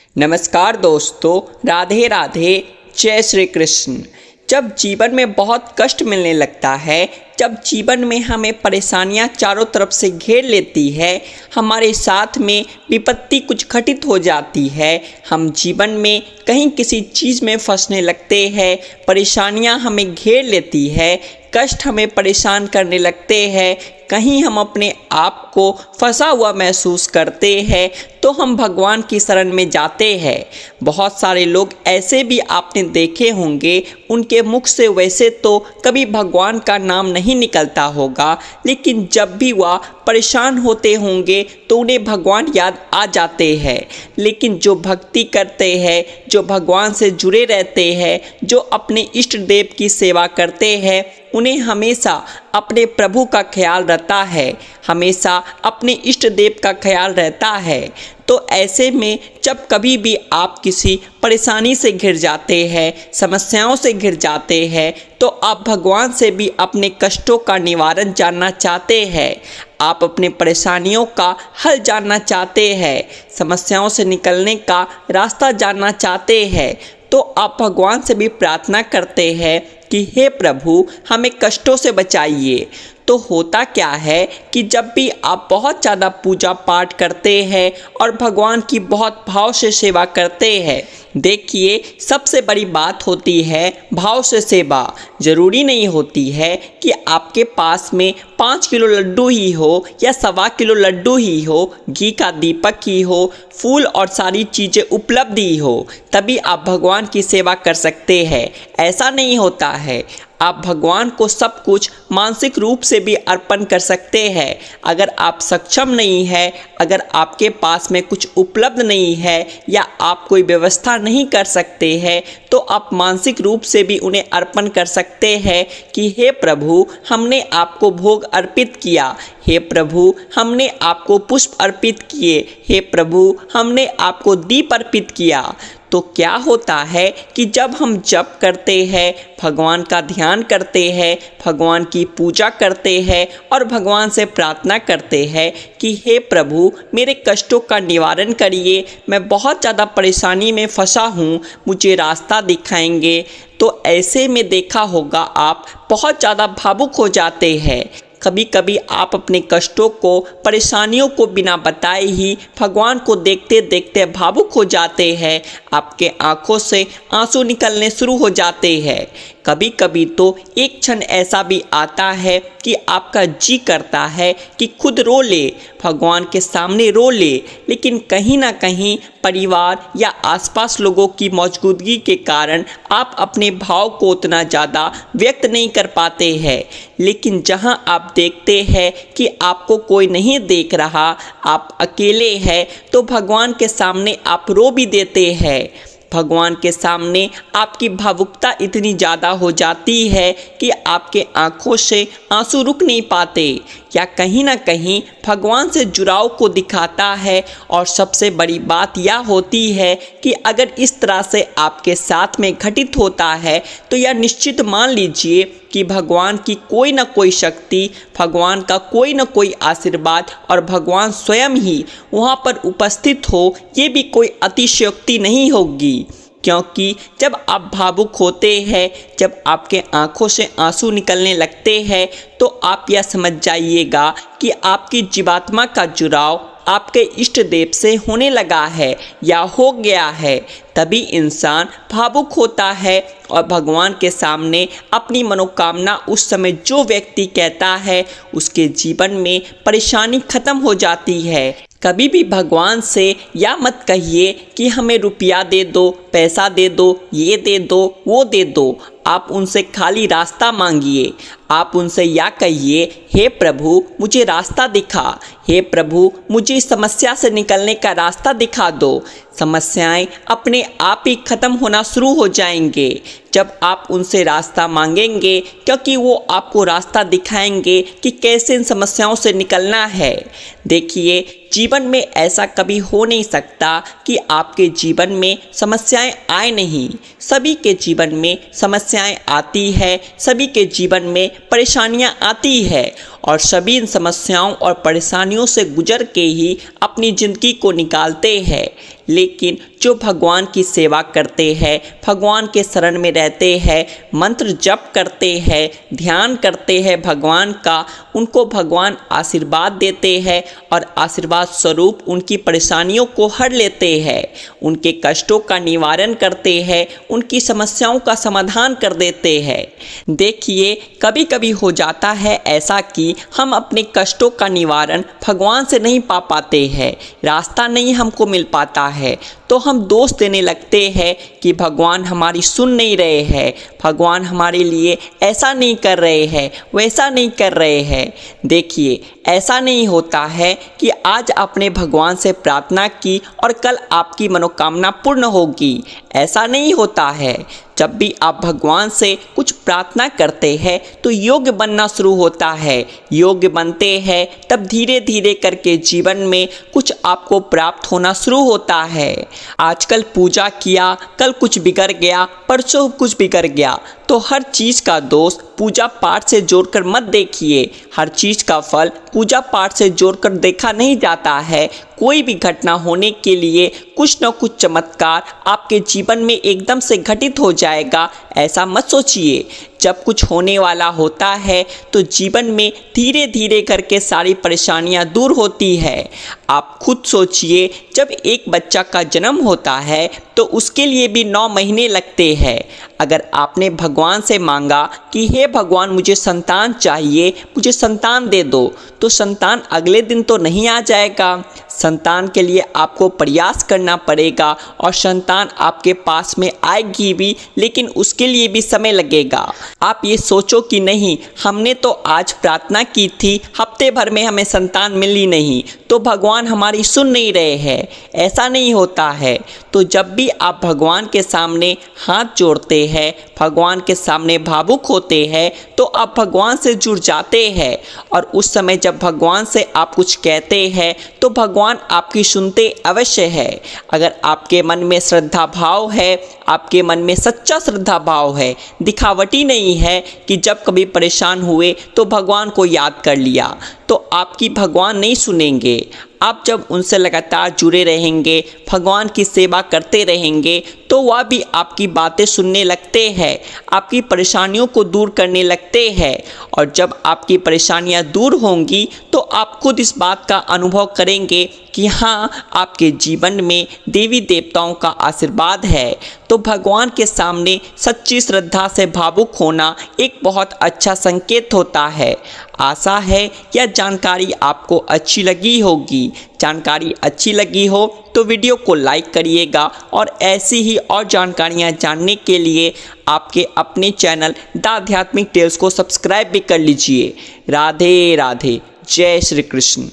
नमस्कार दोस्तों, राधे राधे, जय श्री कृष्ण। जब जीवन में बहुत कष्ट मिलने लगता है, जब जीवन में हमें परेशानियां चारों तरफ से घेर लेती है, हमारे साथ में विपत्ति कुछ घटित हो जाती है, हम जीवन में कहीं किसी चीज़ में फंसने लगते हैं, परेशानियां हमें घेर लेती है, कष्ट हमें परेशान करने लगते हैं, कहीं हम अपने आप को फंसा हुआ महसूस करते हैं, तो हम भगवान की शरण में जाते हैं। बहुत सारे लोग ऐसे भी आपने देखे होंगे, उनके मुख से वैसे तो कभी भगवान का नाम नहीं निकलता होगा, लेकिन जब भी वह परेशान होते होंगे तो उन्हें भगवान याद आ जाते हैं। लेकिन जो भक्ति करते हैं, जो भगवान से जुड़े रहते हैं, जो अपने इष्ट देव की सेवा करते हैं, उन्हें हमेशा अपने प्रभु का ख्याल रहता है, हमेशा अपने इष्ट देव का ख्याल रहता है। तो ऐसे में जब कभी भी आप किसी परेशानी से घिर जाते हैं, समस्याओं से घिर जाते हैं, तो आप भगवान से भी अपने कष्टों का निवारण जानना चाहते हैं, आप अपने परेशानियों का हल जानना चाहते हैं, समस्याओं से निकलने का रास्ता जानना चाहते हैं, तो आप भगवान से भी प्रार्थना करते हैं कि हे प्रभु, हमें कष्टों से बचाइए। तो होता क्या है कि जब भी आप बहुत ज़्यादा पूजा पाठ करते हैं और भगवान की बहुत भाव से सेवा करते हैं, देखिए सबसे बड़ी बात होती है भाव से सेवा। ज़रूरी नहीं होती है कि आपके पास में 5 किलो लड्डू ही हो या 1.25 किलो लड्डू ही हो, घी का दीपक ही हो, फूल और सारी चीज़ें उपलब्ध ही हो, तभी आप भगवान की सेवा कर सकते हैं। ऐसा नहीं होता है। आप भगवान को सब कुछ मानसिक रूप से भी अर्पण कर सकते हैं। अगर आप सक्षम नहीं है, अगर आपके पास में कुछ उपलब्ध नहीं है या आप कोई व्यवस्था नहीं कर सकते हैं, तो आप मानसिक रूप से भी उन्हें अर्पण कर सकते हैं कि हे प्रभु, हमने आपको भोग अर्पित किया, हे प्रभु, हमने आपको पुष्प अर्पित किए, हे प्रभु, हमने आपको दीप अर्पित किया। तो क्या होता है कि जब हम जप करते हैं, भगवान का ध्यान करते हैं, भगवान की पूजा करते हैं और भगवान से प्रार्थना करते हैं कि हे प्रभु, मेरे कष्टों का निवारण करिए, मैं बहुत ज़्यादा परेशानी में फंसा हूँ, मुझे रास्ता दिखाएंगे, तो ऐसे में देखा होगा आप बहुत ज़्यादा भावुक हो जाते हैं। कभी कभी आप अपने कष्टों को, परेशानियों को बिना बताए ही भगवान को देखते देखते भावुक हो जाते हैं, आपके आंखों से आंसू निकलने शुरू हो जाते हैं। कभी कभी तो एक क्षण ऐसा भी आता है कि आपका जी करता है कि खुद रो ले, भगवान के सामने रो ले, लेकिन कहीं ना कहीं परिवार या आसपास लोगों की मौजूदगी के कारण आप अपने भाव को उतना ज़्यादा व्यक्त नहीं कर पाते हैं। लेकिन जहां आप देखते हैं कि आपको कोई नहीं देख रहा, आप अकेले हैं, तो भगवान के सामने आप रो भी देते हैं। भगवान के सामने आपकी भावुकता इतनी ज़्यादा हो जाती है कि आपके आंखों से आंसू रुक नहीं पाते, या कहीं ना कहीं भगवान से जुड़ाव को दिखाता है। और सबसे बड़ी बात यह होती है कि अगर इस तरह से आपके साथ में घटित होता है, तो यह निश्चित मान लीजिए कि भगवान की कोई ना कोई शक्ति, भगवान का कोई ना कोई आशीर्वाद और भगवान स्वयं ही वहाँ पर उपस्थित हो, ये भी कोई अतिशयोक्ति नहीं होगी। क्योंकि जब आप भावुक होते हैं, जब आपके आंखों से आंसू निकलने लगते हैं, तो आप यह समझ जाइएगा कि आपकी जीवात्मा का जुड़ाव आपके इष्ट देव से होने लगा है या हो गया है। तभी इंसान भावुक होता है और भगवान के सामने अपनी मनोकामना उस समय जो व्यक्ति कहता है, उसके जीवन में परेशानी खत्म हो जाती है। कभी भी भगवान से या मत कहिए कि हमें रुपया दे दो, पैसा दे दो, ये दे दो, वो दे दो। आप उनसे खाली रास्ता मांगिए। आप उनसे या कहिए, हे प्रभु, मुझे रास्ता दिखा, हे प्रभु, मुझे इस समस्या से निकलने का रास्ता दिखा दो। समस्याएं अपने आप ही खत्म होना शुरू हो जाएंगे जब आप उनसे रास्ता मांगेंगे, क्योंकि वो आपको रास्ता दिखाएंगे कि कैसे इन समस्याओं से निकलना है। देखिए, जीवन में ऐसा कभी हो नहीं सकता कि आपके जीवन में समस्याएं आए नहीं। सभी के जीवन में समस्याएं आती है, सभी के जीवन में परेशानियां आती है, और सभी इन समस्याओं और परेशानियों से गुजर के ही अपनी ज़िंदगी को निकालते हैं। लेकिन जो भगवान की सेवा करते हैं, भगवान के शरण में रहते हैं, मंत्र जप करते हैं, ध्यान करते हैं भगवान का, उनको भगवान आशीर्वाद देते हैं और आशीर्वाद स्वरूप उनकी परेशानियों को हर लेते हैं, उनके कष्टों का निवारण करते हैं, उनकी समस्याओं का समाधान कर देते हैं। देखिए, कभी कभी हो जाता है ऐसा कि हम अपने कष्टों का निवारण भगवान से नहीं पा पाते हैं, रास्ता नहीं हमको मिल पाता है, तो हम दोष देने लगते हैं कि भगवान हमारी सुन नहीं रहे हैं, भगवान हमारे लिए ऐसा नहीं कर रहे हैं, वैसा नहीं कर रहे हैं। देखिए, ऐसा नहीं होता है कि आज आपने भगवान से प्रार्थना की और कल आपकी मनोकामना पूर्ण होगी, ऐसा नहीं होता है। जब भी आप भगवान से कुछ प्रार्थना करते हैं तो योग्य बनना शुरू होता है, योग्य बनते हैं तब धीरे धीरे करके जीवन में कुछ आपको प्राप्त होना शुरू होता है। आजकल पूजा किया, कल कुछ बिगड़ गया, परसों कुछ बिगड़ गया, तो हर चीज़ का दोष पूजा पाठ से जोड़कर मत देखिए, हर चीज़ का फल पूजा पाठ से जोड़कर देखा नहीं जाता है। कोई भी घटना होने के लिए कुछ न कुछ चमत्कार आपके जीवन में एकदम से घटित हो जाएगा, ऐसा मत सोचिए। जब कुछ होने वाला होता है तो जीवन में धीरे धीरे करके सारी परेशानियां दूर होती है। आप खुद सोचिए, जब एक बच्चा का जन्म होता है तो उसके लिए भी 9 महीने लगते हैं। अगर आपने भगवान से मांगा कि हे भगवान मुझे संतान चाहिए, मुझे संतान दे दो, तो संतान अगले दिन तो नहीं आ जाएगा। संतान के लिए आपको प्रयास करना पड़ेगा और संतान आपके पास में आएगी भी, लेकिन उसके लिए भी समय लगेगा। आप ये सोचो कि नहीं, हमने तो आज प्रार्थना की थी, हफ्ते भर में हमें संतान मिली नहीं, तो भगवान हमारी सुन नहीं रहे हैं, ऐसा नहीं होता है। तो जब भी आप भगवान के सामने हाथ जोड़ते हैं, भगवान के सामने भावुक होते हैं, तो आप भगवान से जुड़ जाते हैं और उस समय जब भगवान से आप कुछ कहते हैं तो भगवान आपकी सुनते अवश्य है। अगर आपके मन में श्रद्धा भाव है, आपके मन में सच्चा श्रद्धा भाव है, दिखावटी नहीं है कि जब कभी परेशान हुए तो भगवान को याद कर लिया, तो आपकी भगवान नहीं सुनेंगे। आप जब उनसे लगातार जुड़े रहेंगे, भगवान की सेवा करते रहेंगे, तो वह भी आपकी बातें सुनने लगते हैं, आपकी परेशानियों को दूर करने लगते हैं। और जब आपकी परेशानियां दूर होंगी तो आप खुद इस बात का अनुभव करेंगे कि हाँ, आपके जीवन में देवी देवताओं का आशीर्वाद है। तो भगवान के सामने सच्ची श्रद्धा से भावुक होना एक बहुत अच्छा संकेत होता है। आशा है यह जानकारी आपको अच्छी लगी होगी। जानकारी अच्छी लगी हो तो वीडियो को लाइक करिएगा और ऐसी ही और जानकारियाँ जानने के लिए आपके अपने चैनल द आध्यात्मिक टेल्स को सब्सक्राइब भी कर लीजिए। राधे राधे, जय श्री कृष्ण।